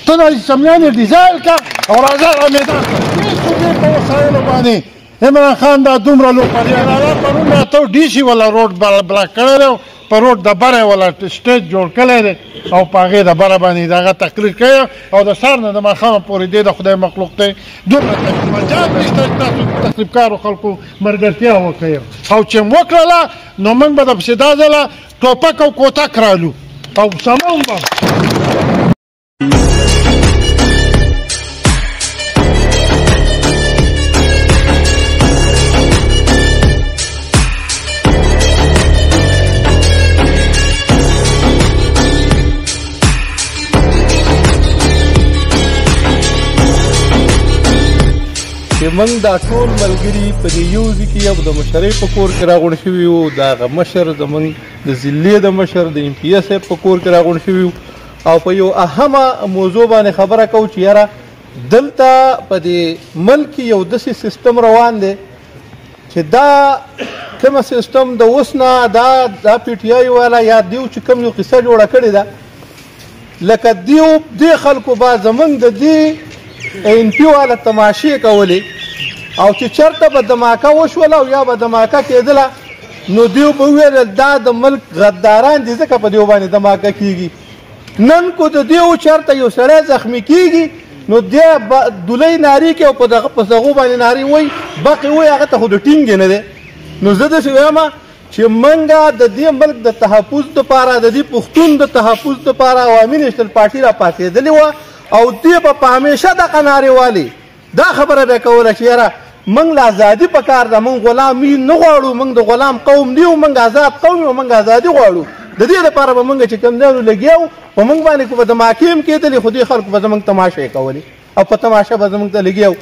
ته د اسمبلیانې ډیزاین کړه او راځه را میدان ته هېڅ دې په وسایلو باندې عمران خان دا دومره لوپریان دا پرون راته ډي سي والا روډ بلاک کړی دی په روډ د بره والا سټیج جوړ کړی دی او په هغې د بره باندې د هغه تقریر کوي او د سهار نه د ماښامه پورې دی د خدای مخلوق دی دومره مجال نشته چې تاسو تخریبکارو خلکو ملګرتیا وکړئ او چې وکړله نو موږ به درپسې دا ځله ټوپک او کوتک رالو او سمون به چې موږ دا ټول ملګري په دې یو ځای کې یو د مشرۍ په کور کې راغونډ شوي وو د هغه مشر زموږ د ضلعې د مشر د ایم پي صاحب په کور کې راغونډ شوي وو او په یو اهمه موضوع باندې خبره کوو چې یاره دلته په دې ملک کې یو داسې سیستم روان دی چې دا کومه سیستم د اوس نه دا پی ټي آی والا یا دیو چې کوم یو قصه جوړه کړې ده لکه دیو دې خلکو به زموږ د دې این پی والا تماشې کولې او چې چېرته به دماکه وشوله او یا به دماکه کېدله نو دیو به وویل دا د ملک غداران دي ځکه په دیو باندې دماکه کېږي نن کو د دیو چېرته یو سړی زخمي کېږي نو دی دولۍ ناري کې او په دغو باندې ناري وایي بقې وایي هغه ته خو د ټینګې نه دی نو زه داسې وایم چې موږ د دې ملک د تحفظ دپاره د دې پښتون د تحفظ دپاره عوامي نیشنل پارټي راپاڅېدلې وه او دې به په همیشه دغه نارې والې دا خبره به یې کوله چې یاره موږ له ازادي په کار ده موږ غلامي نه غواړو موږ د غلام قوم نه یو موږ آزاد قوم یو موږ ازادي غواړو د دې لپاره به موږ چې کوم ځایونو لګیا وو په موږ باندې که به دماکې هم کېدلې خو دې خلکو به زموږ تماشې کولې او په تماشه به زموږ ته لګیا وو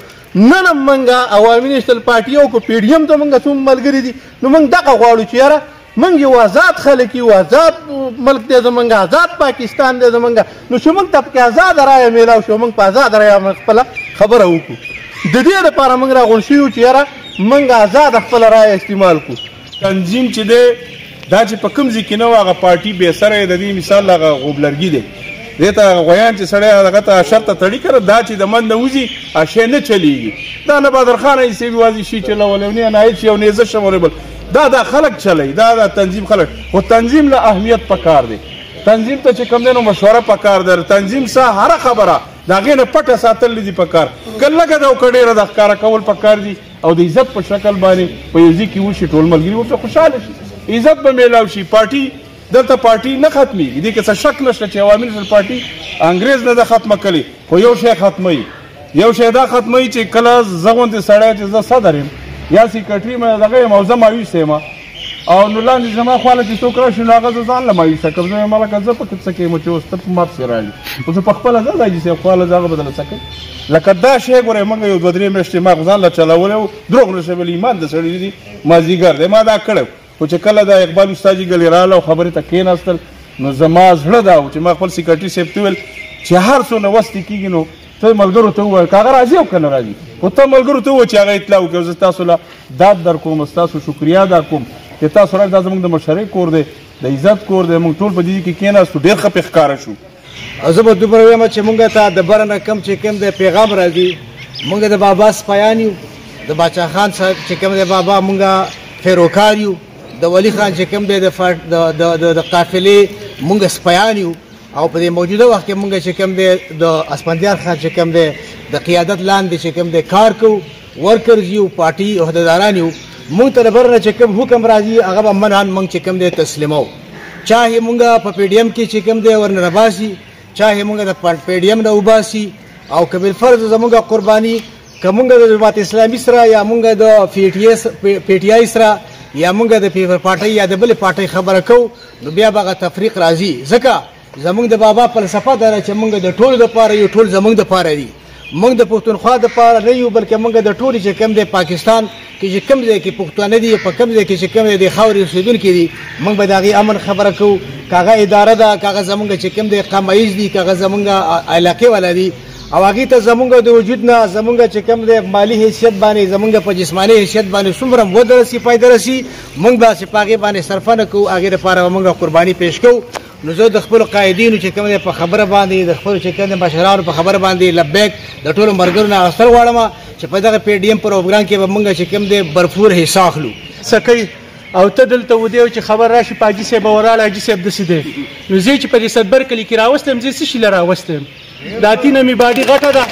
نن هم موږ عوامي نیشنل پارټي او که پی ډي ایم ته موږ څومره ملګري دي نو موږ دغه غواړو چې یاره موږ یو آزاد خلک یو آزاد ملک دی زموږ آزاد پاکستان دی زموږ نو چې موږ ته پکې آزاد رایه میلاو شو موږ په آزاد رایه خپله خبره وکړو د دې لپاره موږ راغونډ شوي وو چې یاره موږ آزاد خپله رایه استعمال کړو تنظیم چې دی دا چې په کوم ځای کې نه و هغه پارټي بې سره یې د دې مثال هغه غوبلرګي دی دې ته غویان چې سړی هغه ته شرطه تړي کړه دا چې د من نه وځي شی نه چلیږي دا نه بادرخان ایسې وازي شي چلولی نه نایب شي او نیزه شمولی بل دا خلک چلی دا تنظیم خلک خو تنظیم له اهمیت پکار دی تنظیم ته چې کوم دی نو مشوره پکار دی تنظیم سه هره خبره د هغې نه پټه ساتل دي پکار که لږه ده او که ډېره ده ښکاره کول پکار دي او د عزت په شکل باندې په یو ځای کې وشي ټول ملګري ورته خوشحاله شي عزت به میلاو شي پارټي دلته پارټي نه ختمېږي دې کې څه شک نشته چې عوامي نیشنل پارټي انګریز نه ده ختمه کړې خو یو شی ختموي یو شی دا ختموي چې کله زه غوندې سړی چې زه صدر یم یا سیکرټري یم دغه یم او زه مایوسه یم او نو لاندې زما خواله چې څوک راشي نو هغه زه ځان له مایوسه کړم زه وایم هلکه زه پکې څه کوم چې اوس ته په ما پسې رالي خو زه پخپله ځه دا جیسې خواله زه هغه به درله څه کوي لکه دا شی ګورئ موږ یو 2-3 میاشتې ما خو ځان له چلولی و دروغ نشي ویلی ایمان د سړي دي مازدیګر دی ما دا کړی خو چې کله دا اقبال استاد جي ګلې راغله او خبرې ته کېناستل نو زما زړه دا و چې ما خپل سیکرټري صاحب ته ویل چې هر څونه وستې کېږي نو ته ملګرو ته ووایه که هغه راځي او که نه راځي خو ته ملګرو ته ووایه چې هغه اطلاع وکړي زه ستاسو له داد در کوم ستاسو شکریا ادا کوم چې تاسو راځئ دا زموږ د مشرۍ کور دی د عزت کور دی موږ ټول په دې کې کېناستو ډېر ښه پې ښکاره شو زه به دومره وایم چې موږ ته د بره نه کم چې کوم دی پیغام راځي موږ د بابا سپیان یو د باچا خان صاحب چې کوم دی بابا موږ پیروکار یو د ولی خان چې کوم دی د قافلې موږ سپیان یو او په دې موجوده وخت کې موږ چې کوم دی د اسفندیار خان چې کوم دی د قیادت لاندې چې کوم دی کار کوو ورکرز یو پارټي عهدهداران یو موږ ته د بره نه چې کوم حکم راځي هغه به منحن موږ چې کوم دی تسلیمو چاهې موږ په پی ډي ایم کې چې کوم دی ورنه راباسي چاهې موږ د پی ډي ایم نه وباسي او که بالفرض زموږ قرباني که موږ د جماعت اسلامي سره یا موږ د پی ټي آی سره یا موږ د پیپل پارټۍ یا د بلې پارټۍ خبره کوو نو بیا به هغه تفریق راځي ځکه زموږ د بابا فلسفه دا ده چې موږ د ټولو دپاره یو ټول زموږ دپاره دي موږ د پښتونخوا دپاره نه یو بلکې موږ د ټولې چې کوم دی پاکستان کې چې کوم ځای کې پښتانه دي په کوم ځای کې چې کوم دی د خاورې اوسېدونکي دي موږ به د هغې امن خبره کوو که هغه اداره ده که هغه زموږ چې کوم دی قامایز دي که هغه زموږ علاقې والا دي او هغې ته زموږ د وجود نه زموږ چې کوم دی مالي حیثیت باندې زموږ په جسماني حیثیت باندې څومره ودرسي فایده رسي موږ به چې په هغې باندې صرفه نه کوو هغې دپاره به موږ قرباني پیش کوو نو زه د خپلو قایدینو چې کوم دی په خبره باندې د خپلو چې کوم دی مشرانو په خبره باندې لبیک د ټولو ملګرو نه اخیستل غواړم چې په دغه پی ډي ایم پروګرام کې به موږ چې کوم دی برپور حصه اخلو. سکی او ته دلته ودی چې خبر راشي په حاجي صاحب وراله حاجي صاحب داسې دی نو زه چې په دې صدبر کلي کې راوستم زه څه شي له راوستم دا تینه مې باډي غټه ده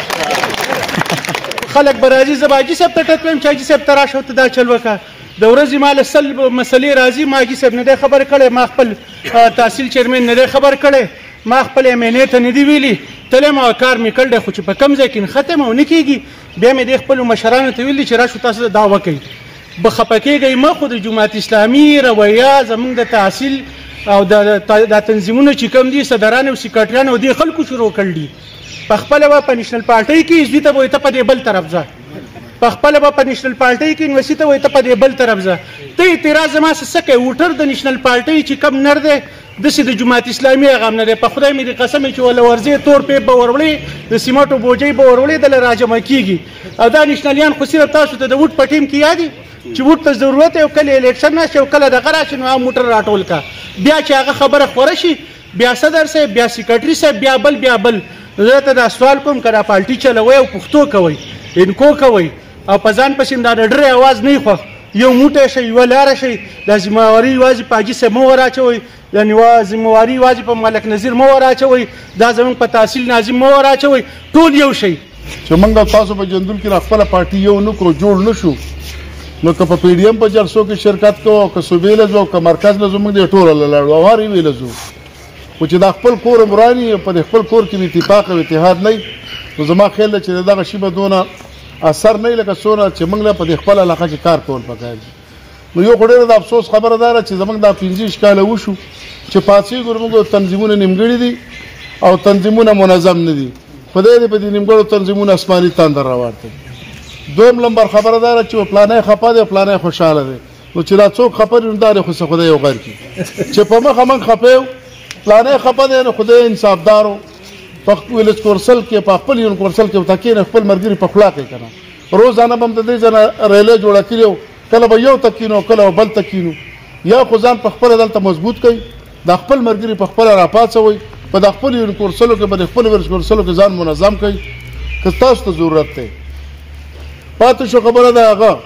خلک به راځي زه به حاجي صاحب ته ټک وایم چې حاجي صاحب ته راشه او ته دا چل وکړه د ورځې ما له سل مسلې راځي ما حاجي صاحب نه دی خبر کړی ما خپل تحصیل چیرمن نه دی خبر کړی ما خپل ایم این اے ته نه دی ویلي تلم او کار مې کړی خو چې په کم ځای کې ختم او نه کېږي بیا مې د خپلو مشرانو ته ویلي چې راشو تاسو دا وکئ به خفه کېږئ مه خو د جماعت اسلامي رویه زموږ د تحصیل او دا تنظیمونه چې کوم دي صدران او سیکرټریان او دې خلکو شروع کړل دي په خپله به په نیشنل پارټۍ کې حزبي ته به وایي ته په دې بل طرف ځه په خپله به په نیشنل پارټۍ کې یونیورسټي ته وایي ته په دې بل طرف ځه ته اعتراض زما څه کوې ووټر د نیشنل پارټۍ چې کم نر دی داسې د جماعت اسلامي هغه هم نه دی په خدای مې دې قسم چې وله ورځې تور پیپ به وروړې د سیمټو بوجۍ به وروړې دله راجمع کېږي او دا نیشنلیان خو صرف تاسو ته د ووټ په ټیم کې یاد دي چې ووټ ته ضرورت او کله الیکشن راشي او کله دغه راشي نو هغه موټر راټول کا بیا چې هغه خبره خوره شي بیا صدر صاحب بیا سیکرټري صاحب بیا بل زه ته دا سوال کوم که دا پالټي چلوئ او پښتو کوئ انکو کوئ او په ځان پسې دا د ډرې اواز نه خوښ یو موټی شئ یوه لاره شئ دا ذمهواري یوازې په حاجي صاحب مه وراچوئ یعنې ذمهواري یوازې په ملک نظیر مه وراچوئ دا زموږ په تحصیل ناظم مه وراچوئ ټول یو شئ چې موږ تاسو په جندول کې خپله پارټي یو نه کړو جوړ نه شو نو که په پی ډي ایم په جلسو کې شرکت کوو او که صوبې له ځو او که مرکز له ځو موږ دې ټوله له لاړو او هر یوې له ځو خو چې دا خپل کور مراني په دې خپل کور کې اتفاق او اتحاد نه نو زما خیال دی چې دغه شي به دونه اثر نه لکه څونه چې موږ له په دې خپل علاقه کې کار کول پکار دي نو یو خو ډېره د افسوس خبره دا ده چې زموږ دا 15 کاله وشو چې پاڅېږو موږ تنظیمونه نیمګړي دي او تنظیمونه منظم نه دي خدای دې په دې نیمګړو تنظیمونه اسماني تندر راوړي دویم نمبر خبره دا ده چې پلانې خپه دی پلانې خوشحاله دی نو چې دا څوک خپه دي نو دا خو څه خدای یو غیر کړي چې په مخه موږ خپه یو پلانې خپه دی نو خدای انصافدارو په ویلج کورسل کې په خپل یون کورسل کې وتاکې خپل مرګري په خلا کوي کنه روزانه به د دې ځنه ریلې جوړه کړو کله به یو تکینو کله بل تکینو یا خو ځان په خپل دلته مضبوط کوي د خپل مرګري په خپل راپاتوي په د خپل یون کورسلو کې په خپل ورس کورسلو کې ځان منظم کوي که تاسو ته ضرورت دی پاتې شو خبره ده هغه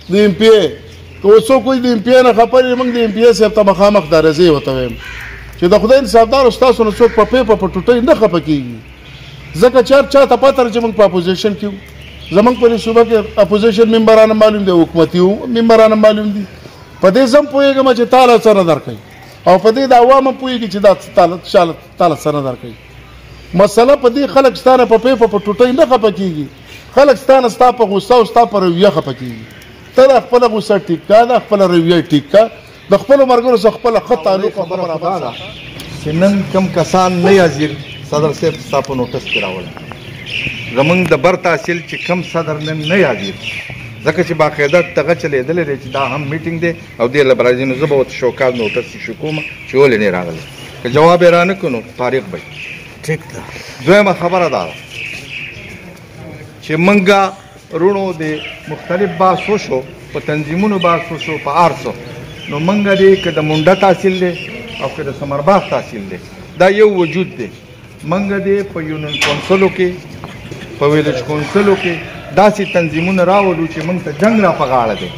د ایم پی ای که اوسو کوئی د ایم پی ای نه خبرې موږ د ایم پی ای صاحب ته مخامخ درځي وته وایم چې د خدای انصافدار ستاسو نه څوک په پیپه په ټوټۍ نه خفه کېږي ځکه چا ته پته چې موږ په اپوزیشن کې زمونږ په صوبه کې اپوزیشن ممبران معلوم دي حکومتي ممبران معلوم دي په دې زم پوهېږم چې تعالی څه نه درکوي او په دې د عوامو پوهېږي چې دا تعالی څه نه درکوي مسله په دې خلک ستانه په پیپه په ټوټۍ نه خفه کېږي خلک ستانه ستا په غوسه او ستا په رویه خفه کېږي ته د خپله غوسه ټیک کا د خپله رویه ټیک کا د خپلو ملګرو سره خپله ښه تعلق خبره ده چې نن کم کسان نه حاضر صدر صاحب ستا په نوټس کې راوړل زمونږ د بر تحصیل چې کم صدر نن نه حاضر ځکه چې باقاعده دغه چلېدلی دی چې دا هم میټینګ دی او دې له برازي نو زه به ورته شوکات نوټس ایشو کوم چې ولې نه راغلی که جواب یې رانه کړو نو فارغ به ټیک ده دویمه خبره دا ده چې موږ رونو د مختلف بحث وشو په تنظیمونو بحث وشو په ارسو نو موږ دې که د مونډه تحصیل دی او که د سمرباغ تحصیل دی دا یو وجود دی موږ دې په یونین کونسلو کې په ویلج کونسلو کې داسې تنظیمونه راولو چې موږ ته جنګ را په غاړه دی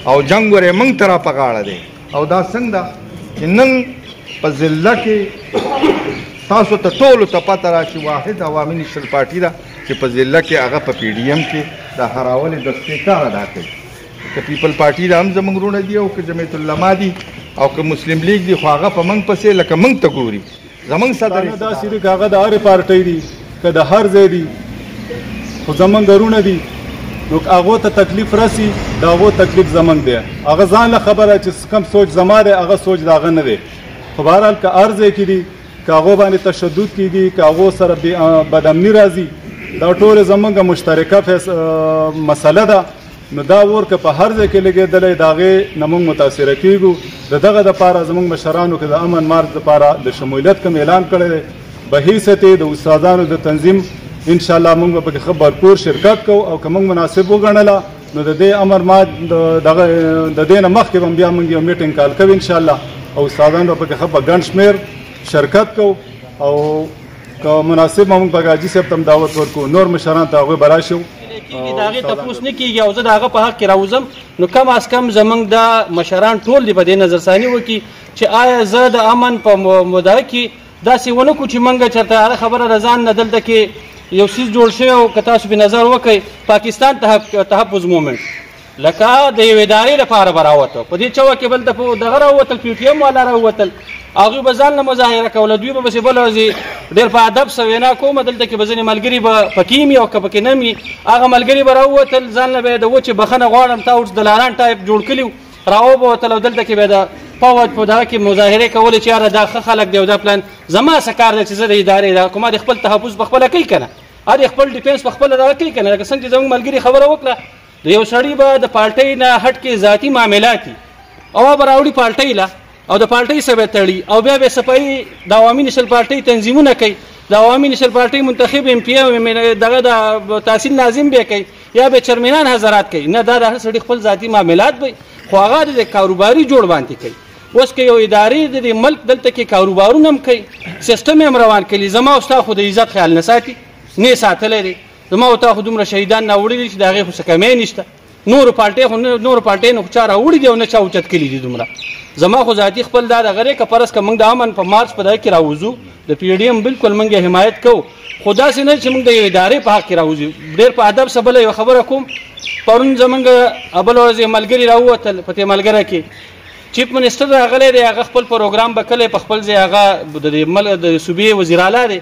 او جنګ ورې موږ ته را په غاړه دی او دا څنګه ده چې نن په ضلع کې تاسو ته ټولو ته پته را چې واحد عوامي نیشنل پارټي ده چې په ضلع کې هغه په پی ډي ایم کې د هراولې دستې کار ادا کوي که پیپل پارټي ده هم زموږ وروڼه دي او که جمعیت العلما دي او که مسلم لیگ دي خو هغه په موږ پسې لکه موږ ته ګوري زموږ صدر داسې دي که هغه د هرې پارټۍ دي که د هر ځای دي خو زموږ وروڼه دي نو هغو ته تکلیف رسي د هغو تکلیف زموږ دی هغه ځان له خبره چې کم سوچ زما دی هغه سوچ د هغه نه دی خو بهرحال که هر ځای کې دي که هغو باندې تشدد کېږي که هغو سره بدامني راځي دا ټولې زموږ مشترکه مسله ده نو دا ور که په هر ځای کې لګېدلی د هغې نه موږ متاثره کېږو د دغه دپاره زموږ مشرانو که د امن مارچ دپاره د شمولیت کوم اعلان کړی دی به حیثیت د استادانو د تنظیم انشاءالله موږ به پکې ښه بھرپور شرکت کوو او که موږ مناسب وګڼله نو د دې امر مارچ د دې نه مخکې به بیا موږ یو میټینګ کال کوو انشاءالله او استادان به پکې ښه په ګڼ شمېر شرکت کو او که مناسب موږ به حاجي صاحب ته هم دعوت ورکړو نور مشران ته هغوی به راشو د هغې تپوس نه کېږي او زه د هغه په حق کې راوځم نو کم از کم زموږ د مشران ټول دې په دې نظرثاني وکړي چې آیا زه د امن په مدعا کې داسې ونه کړو چې موږ چېرته هغه خبره د ځان نه دلته کې یو څیز جوړ شوی او که تاسو پرې نظر وکئ پاکستان تحفظ مومنټ لکه د یوې ادارې لپاره به راوته په دې چوه کې بل دغه راووتل پي ټي ایم والا راووتل هغوی به ځان نه مظاهره کوله دوی به پسې بله ورځې ډېر په ادب سه وینا کومه دلته کې به ځینې ملګري به پکې وي او که پکې نه وي هغه ملګري به راووتل ځان نه به یې د وچې بخښنه غواړم تا اوس دلاران ټایپ جوړ کړي وو راوبوتل او دلته کې به د فوج په دغه کې مظاهرې کولې چې یاره دا ښه خلک دی او دا پلان زما څه کار دی چې زه د ادارې دا کومه د خپل تحفظ په خپله کوي که نه هر خپل ډیفینس په خپله دغه کوي که نه لکه څنګه چې زموږ ملګري خبره وکړه د یو سړي به د پارټۍ نه هټ کې ذاتي معاملات دي او به راوړي پارټۍ له او د پارټۍ سره به تړي او بیا به صفایي د عوامي نشل پارټۍ تنظیمونه کوي د عوامي نشل پارټۍ منتخب ایم پی دغه د تحصیل ناظم به کوي یا به چرمنان حضرات کوي نه دا د هر سړي خپل ذاتي معاملات به خو هغه د کاروباري جوړ باندې کوي اوس که یو ادارې د ملک دلته کې کاروبارونه هم کوي سیستم هم روان کوي زما او ستا خو د عزت خیال نه ساتي نه ساتلی دی زما او تا خو دومره شهیدان راوړي دي چې د هغې خو څه کمی نشته نورو پارټۍ نه خو چا راوړي دي او نه چا اوچت کړي دي دومره زما خو ذاتي خپل دا دغه دی که فرض که موږ د امن په مارچ په دغه کې راوځو د پی ډي ایم بلکل موږ یې حمایت کوو خو داسې نه چې موږ د یو ادارې په حق کې راوځو ډېر په ادب سره بله یوه خبره کوم پرون زموږ بله ورځ ملګري راووتل په دې ملګری کې چیف منسټر راغلی دی هغه خپل پروګرام به کلی په خپل ځای هغه د صوبې وزیر اعلی دی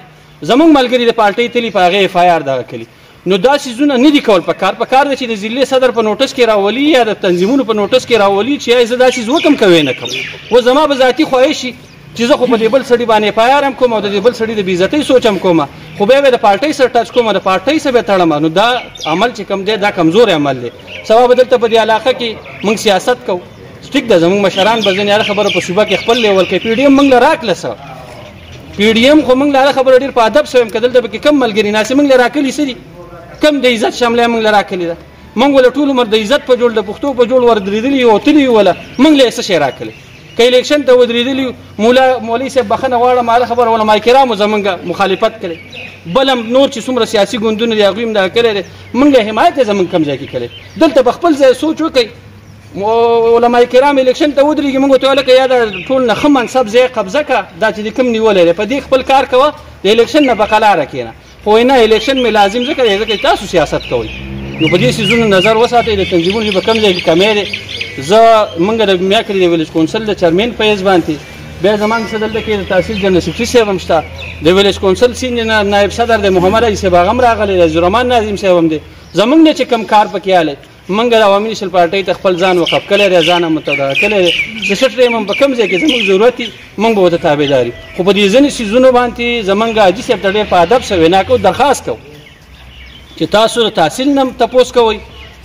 زموږ ملګري د پارټۍ تلي په هغې اف آی آر دغه کلي نو دا څیزونه نه دي کول پکار دی چې د ضلع صدر په نوټس کې راولي یا د تنظیمونو په نوټس کې راولي چې زه دا څیز وکم کوی نه کوم و زما به ذاتي خواهش شي چې زه خو په دې بل سړي باندې اف آی آر هم کوم او د دې بل سړي د بېعزتۍ سوچ هم کوم خو بیا به د پارټۍ سره ټچ کوم د پارټۍ سره به تړم نو دا عمل چې کوم دی دا کمزور عمل دی سبا به دلته په دې علاقه کې موږ سیاست کوو ټیک ده زموږ مشران به ځینې هره خبره په صوبه کې خپل لیول کوي پی ډي ایم موږ له راکړله څه پی ډي ایم خو موږ له هره خبره ډېر په ادب سره یم که دلته پکې کم ملګري ناست موږ له راکلي څه دي کم د عزت شمله موږ له راکلې ده موږ له ټول عمر د عزت په جوړ د پښتو په جوړ ودرېدلي یو تلي یو وله موږ له څه شی راکلی که الیکشن ته ودرېدلي مولوي صاحب بخښنه غواړم هغه خبره علما کرامو زموږ مخالفت کړی بل هم نور چې څومره سیاسي ګوندونه دي هغوی هم دغه کړی دی موږ له حمایت یې زموږ کم ځای کې کړی دلته په خپل ځای سوچ وکړئ علما کرام الیکشن ته ودرېږي موږ ورته ویل که یا د ټول نه ښه منصب ځای قبضه کړه دا چې د کوم نیولی دی په دې خپل کار کوه د الیکشن نه په قلاره کښېنه خو نه الیکشن مې لازم ځکه دی ځکه تاسو سیاست کوئ نو په دې څیزونو نظر وساتئ د تنظیمونو چې په کوم ځای کې کمی دی زه موږ د میاکري د ویلیج کونسل د چیرمین په حیث باندې بیا زموږ څه دلته کې د تحصیل جنرال سیکرټري صاحب هم شته د ویلیج کونسل سینیور نایب صدر د محمد علي صاحب هغه هم راغلی دی زورمان ناظم صاحب هم دی زموږ نه چې کوم کار پکې آلی موږ د عوامي نشل پارټۍ ته خپل ځان وقف کړی دی ځان هم متدعا کړی دی د سټریم هم په کوم ځای کې زموږ ضرورت وي موږ به ورته تابعدار خو په دې ځینې څیزونو باندې زموږ حاجي صاحب ته ډېر په ادب سره وینا کوو درخواست کوو چې تاسو د تحصیل نه هم تپوس کوئ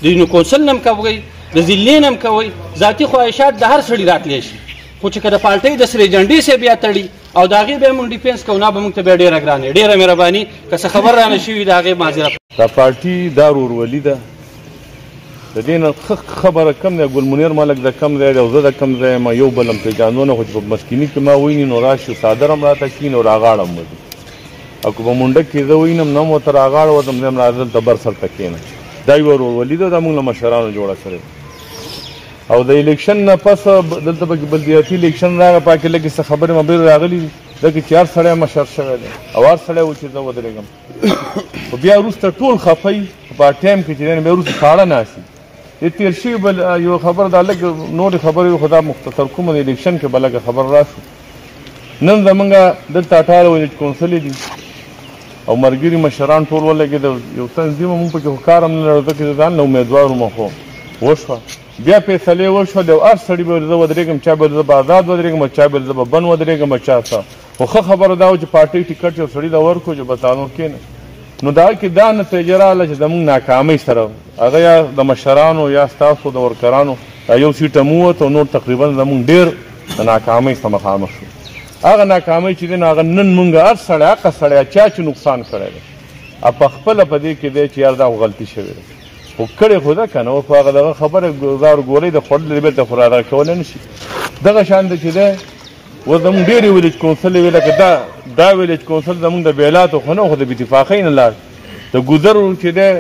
د یونو کونسل نه هم کوئ د ضلعې نه هم کوئ ذاتي خواهشات د هر سړي راتلی شي خو چې که د پارټۍ د سرې جنډې سه بیا تړي او د هغې بیا موږ ډیفینس کوو نه به موږ ته بیا ډېره ګرانه ډېره مهرباني که څه خبر رانه شوي د هغې معذرت دا پارټي دا ورورولي ده د دې نه ښه خبره کم دی ګل منیر ملک د کم ځای دی او زه د کم ځای یم یو بل هم پېژاندونه خو چې په مسکیني کې ما وویني نو راشي څادر هم راته کښېني او راغاړه هم وځي او که په منډک کې زه ووینم نه م ورته راغاړه وځم زه هم راځه دلته بر سر ته کښېنه دا یوه ورورولي ده دا موږ له مشرانو جوړه کړې او د الیکشن نه پس دلته پکې بلدیاتي الیکشن راغی پاکې لږې څه خبرې مبرې راغلي دي دلته چې هر سړی مشر شوی دی او هر سړی و چې زه ودرېږم خو بیا وروسته ټول خفه وي په ټایم کې چې دی بیا وروسته ساړه ناستي د تېر شوي بل یو خبره دا لږ نورې خبرې خو دا مختصر کومه د الیکشن کې به لږه خبر راشو نن زمونږ دلته 18 ویلیج کونسلې دي او مرګري مشران ټول ولګېده یو تنظیم مونږ پکې خو کار هم نه لرو ځکه چې ځان له امیدوار وم خو وشوه بیا فیصلې وشوه د هر سړي به زه ودرېږم چا به زه به آزاد ودرېږم چا به زه به بند ودرېږم چا څه خو ښه خبره دا وه چې پارټۍ ټیکټ یو سړي ته ورکړو چې بس نور کښېنه نو دا کې دا نتیجه راغله چې زموږ ناکامۍ سره هغه یا د مشرانو یا ستاسو د ورکرانو دا یو سیټ هم ووت او نور تقریبا زموږ ډېر د ناکامۍ سره مخامخ شو هغه ناکامۍ چې دی نو هغه نن مونږ هر سړی هغه سړی چا چې نقصان کړی دی په خپله په دې کې دی چې یار دا خو غلطي شوې ده خو کړې خو ده که نه او خو هغه دغه خبره ګزار ګولۍ د خوړلې بېرته خو را کولی نه شي دغه شان دی چې دی اوس زموږ ډېرې ویلیج کونسل ویل لکه دا ویلیج کونسل زموږ د بیلاتو خو نه خو د باتفاقۍ نه لاړ د ګذر چې دی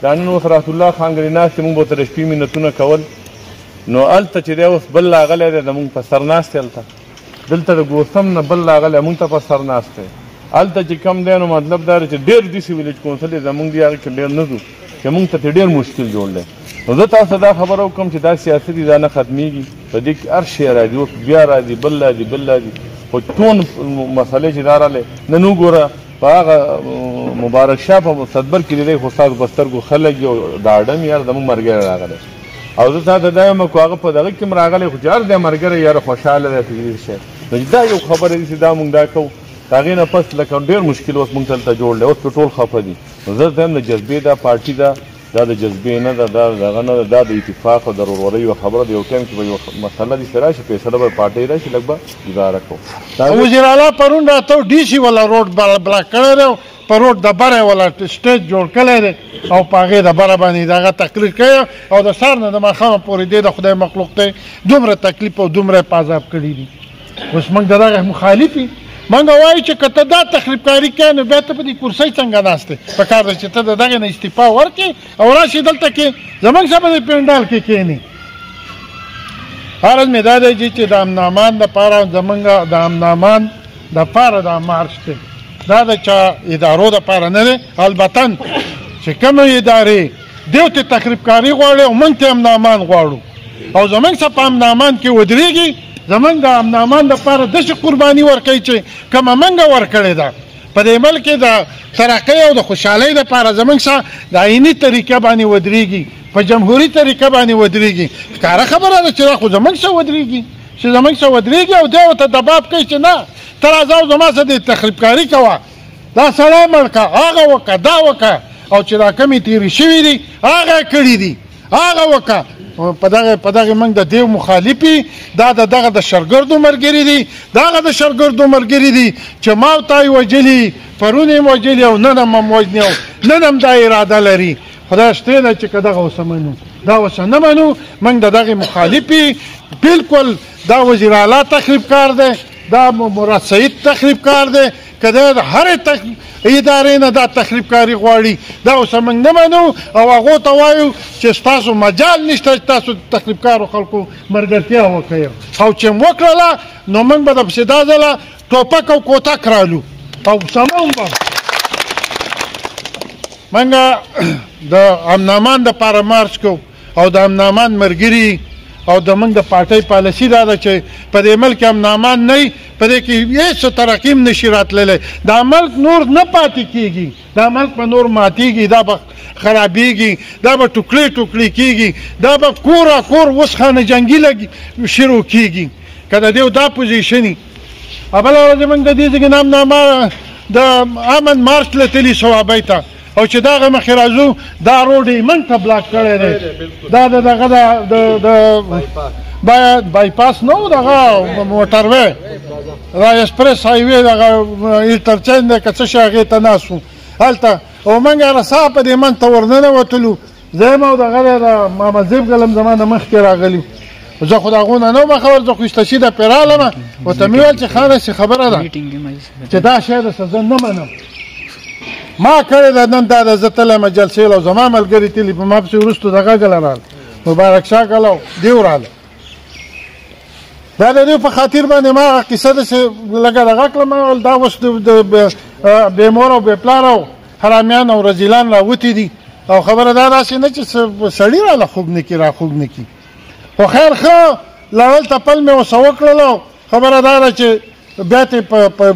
دا نن اوس رحمت الله خان ګرې ناستې مونږ به ورته د شپې منتونه کول نو هلته چې دی اوس بل راغلی دی زمونږ په سر ناست هلته دلته د ګوسم نه بل راغلی مونږ ته په سر ناست دی هلته چې کم دی نو مطلب دا دی چې ډېر داسې ویلیج کونسل دی زمونږ دی هغې کې ډېر نه ځو چې مونږ ته ډېر مشکل جوړ دی نو زه تاسو دا خبره وکړم چې دا سیاست دی دا نه ختمېږي په دې کې هر شی راځي اوس بیا راځي بل راځي خو ټول مسلې چې دا راغلی نن وګوره په هغه مبارک شاه په صدبر کې دی خو ستاسو په سترګو خلک یو د اډم یار زموږ ملګری راغلی او زه تا ته دا یم که هغه په دغه کې هم راغلی خو چې هر دی ملګری یاره خوشحاله دی تدیر شی نو دا یو خبره دي چې دا مونږ دا کوو د هغې نه پس لکه ډېر مشکل اوس مونږ ته دلته جوړ دی اوس پرې ټول خفه دي نو زه ته یم د جذبې دا پارټي ده دا د جذبې نه ده دا دغه نه ده دا د اتفاق او د ورورۍ یوه خبره ده یو ټایم کې به یو مسله داسې راشي فیصله به پارټۍ راشي لږ به ګزاره کوو وزیر اعلی پرون راته ډي سي والا روډ بلاک کړی دی په روډ د بره والا سټیج جوړ کړی دی او په هغې د بره باندې دغه تقریر کوي او د سهار نه د ماښامه پورې دی د خدای مخلوق دی دومره تکلیف او دومره یې په عذاب کړي دي اوس موږ د دغه مخالف یو موږ وایو چې که ته دا تخریبکاري کوې نو بیا ته په دې کرسۍ څنګه ناست دی په کار ده چې ته د دغې نه استعفا ورکړې او راشې دلته کې زموږ سره به د پنډال کې کښېنې عرض مې دا دی چې د امنامان دپاره زموږ د امنامان دپاره دا مارچ دی دا د چا ادارو دپاره نه دی البته چې کومې ادارې دیو ته تخریبکاري غواړي او موږ ته امنامان غواړو او زموږ څه په امنامان کې ودرېږي زمونږ د امنامان دپاره داسې قرباني ورکوي چې کومه موږ ورکړې ده په دې ملک کې د ترقۍ او د خوشحالۍ دپاره زموږ څه د عیني طریقه باندې ودرېږي په جمهوري طریقه باندې ودرېږي ښکاره خبره ده چې دا خو زموږ څه ودرېږي چې زموږ څه ودرېږي او دی ورته دباب کوي چې نه ته راځه او زما څه د تخریبکاري کوه دا سړی مړ که هغه وکړه دا وکړه او چې دا کمې تېرې شوي دي هغه کړي دي هغه وکړه په دغه موږ د دیو مخالفي دا دغه د شرګردو ملګري دي دغه د شرګردو ملګري دي چې ما ته یې وژلي پرون یې وژلي او نن هم وژني او نن هم دا اراده لري خدای شته ده چې که دغه اوس منو دا اوس نه منو موږ د دغې مخالفي بلکل دا وزیر اعلی تخریبکار دی دا مراد سعید تخریبکار دی که د هرې ادارې نه دا تخریبکاري غواړي دا اوس موږ نه منو او هغو ته وایو چې ستاسو مجال نشته چې تاسو د تخریبکارو خلکو ملګرتیا وکړئ او چې وکړله نو موږ به درپسې دا ځله ټوپک او کوتک رالو او سمون به موږ د امنامان دپاره مارچ کوو او د امنامان ملګري او د موږ د پارټۍ پالیسي دا ده چې په دې ملک امنامان نه وي په دې کې هېڅ ترقي هم نشي راتللی دا ملک نور نه پاتې کېږي دا ملک به نور ماتېږي دا به خرابېږي دا به ټوکړې ټوکړې کېږي دا به کوره کور اوس خانه جنګي شروع کېږي که د دې دا پوزیشن وي بله ورځ موږ د دې ځای نامنامه د امن مارچ له تلي صوابۍ ته او چې دغه مخې راځو دا روډ یې موږ ته بلاک کړی دی دا دغه د بایپاس نه و دغه موټروی دا ایسپریس هایوی دغه انټرچینج دی که څه شی هغې ته ناست وو هلته او موږ رسا په دې منځ ته ورننوتلو زه یم او دغه دی د محمد زیب ګلم زما نه مخکې راغلي زه خو د هغو نه وم خبر زه خو استشهیده پرې رالمه ورته مې ویل چې ښه داسې خبره ده چې دا شی دسه زه نه منم ما کړې ده نن دا ده زه تللی یم جلسې او زما ملګري تلي په ما پسې وروستو دغه ګله راله مبارک شاه ګله او دیو راله دا د دې په خاطر باندې ما هغه کیسه داسې لږه دغه کړم دا اوس د بې مور او بې پلار او حرامیان او رذیلان راوتي دي او خبره دا داسې نه چې سړي راله خوږ نه کړي راخوږ نه کړي خو خیر ښه لړل تپل مې ورسه وکړلو خبره دا ده چې بیا ترې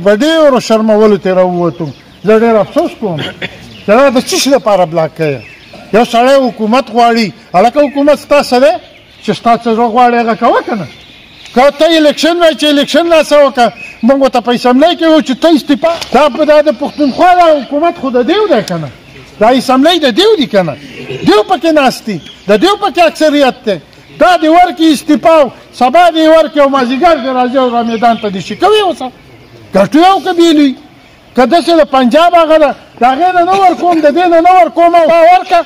په ډېرو شرمولو ترې راووتم زه ډېر افسوس کوم چې دا د څه شي لپاره بلاک کوې یو سړی حکومت غواړي هلکه حکومت ستا څه دی چې ستا څه زړه غواړي هغه کوه که نه که ته الیکشن وایي چې الیکشن راسه وکړه موږ ورته په اسمبلی کې وایو چې ته استعفا دا د پښتونخوا دا حکومت خو د دیو دی که نه دا اسمبلی د دیو دي که نه دیو پکې ناست دي د دیو پکې اکثریت دی دا دې ورکړي استعفا سبا دې ورکړي او مازدیګر دې راځي او میدان ته دې شي کوي اوسه ګټو یو که بیلوي که داسې د پنجاب هغه ده د هغې نه نه ورکوم د دې نه نه ورکوم او ورکړه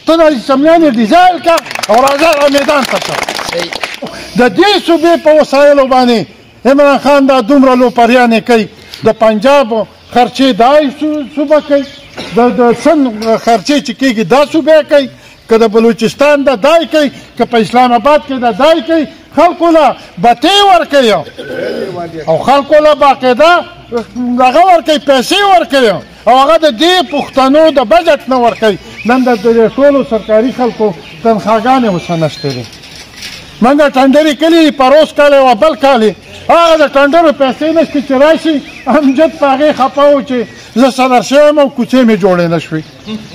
ته د اسمبلیانې ډیزایل کړه او راځه میدان ته کړه د دې صوبې په وسایلو باندې عمران خان دا دومره لوپریانې کوي د پنجاب خرچې دا صوبه کوي د سند خرچې چې کېږي دا صوبه کوي که د بلوچستان دا دای کوي که په اسلام آباد کې دا دای کوي خلکو له بتې ورکوي او خلکو له باقاعده دغه ورکوي پیسې ورکوي او هغه د دې پښتنو د بجټ نه ورکوي نن د دې ټولو سرکاري خلکو تنخواګانې اوس نشته دي منګه ټنډرې کلي پروس کالی او بل کالی هغه د ټنډرو پیسې نشته چې راشي امجد په هغې خفه و چې زه صدر شوی یم او کوڅې مې جوړې نه شوې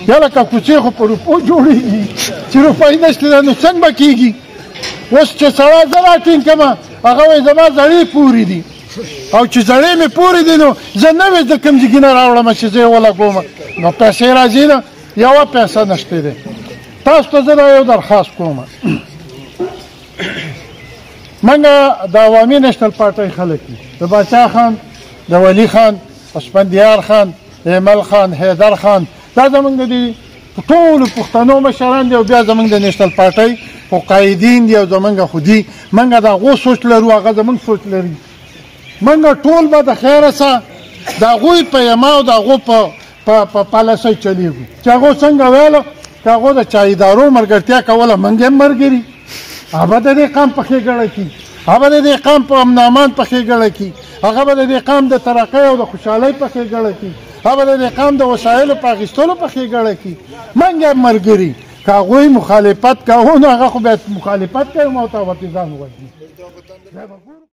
یا لکه کوڅې خو په روپو جوړېږي چې روپۍ نشته ده نو څنګه به کېږي اوس چې سړی زه راټینګ کړم هغه وایي زما زړې پورې دي او چې زړې مې پورې دي نو زه نوې د کوم ځای نه راوړم چې زه یې ولګوم نو پیسې راځي نه یوه پیسه نشته دی تاسو ته زه دا یو درخواست کوم منګه د عوامي نیشنل پارټۍ خلک دي د باچا خان د ولی خان اسفندیار خان ایمل خان حیدر خان دا زمونږ د ټولو پښتنو مشران دي او بیا زمونږ د نیشنل پارټۍ خو قایدین دي او زمونږ خو دي منګه د هغو سوچ لرو هغه زمونږ سوچ لري منګه ټول به د خیره څه د هغوی په یما او د هغو په پالیسۍ چلیږو چې هغو څنګه ویله که هغو د چا ادارو ملګرتیا کوله منګ هم ملګري هغه به د دې قام په ښېګړه کي هغه به د دې قام په امن امان په ښېګړه کي هغه به د دې قام د ترقۍ او د خوشحالۍ په ښېګړه کي هغه به د دې قام د وسایلو په اخیستلو په ښېګړه کي منګ هم ملګري که هغوی مخالفت کوو نو هغه خو باید مخالفت کوي او ته ورته ځان ووژني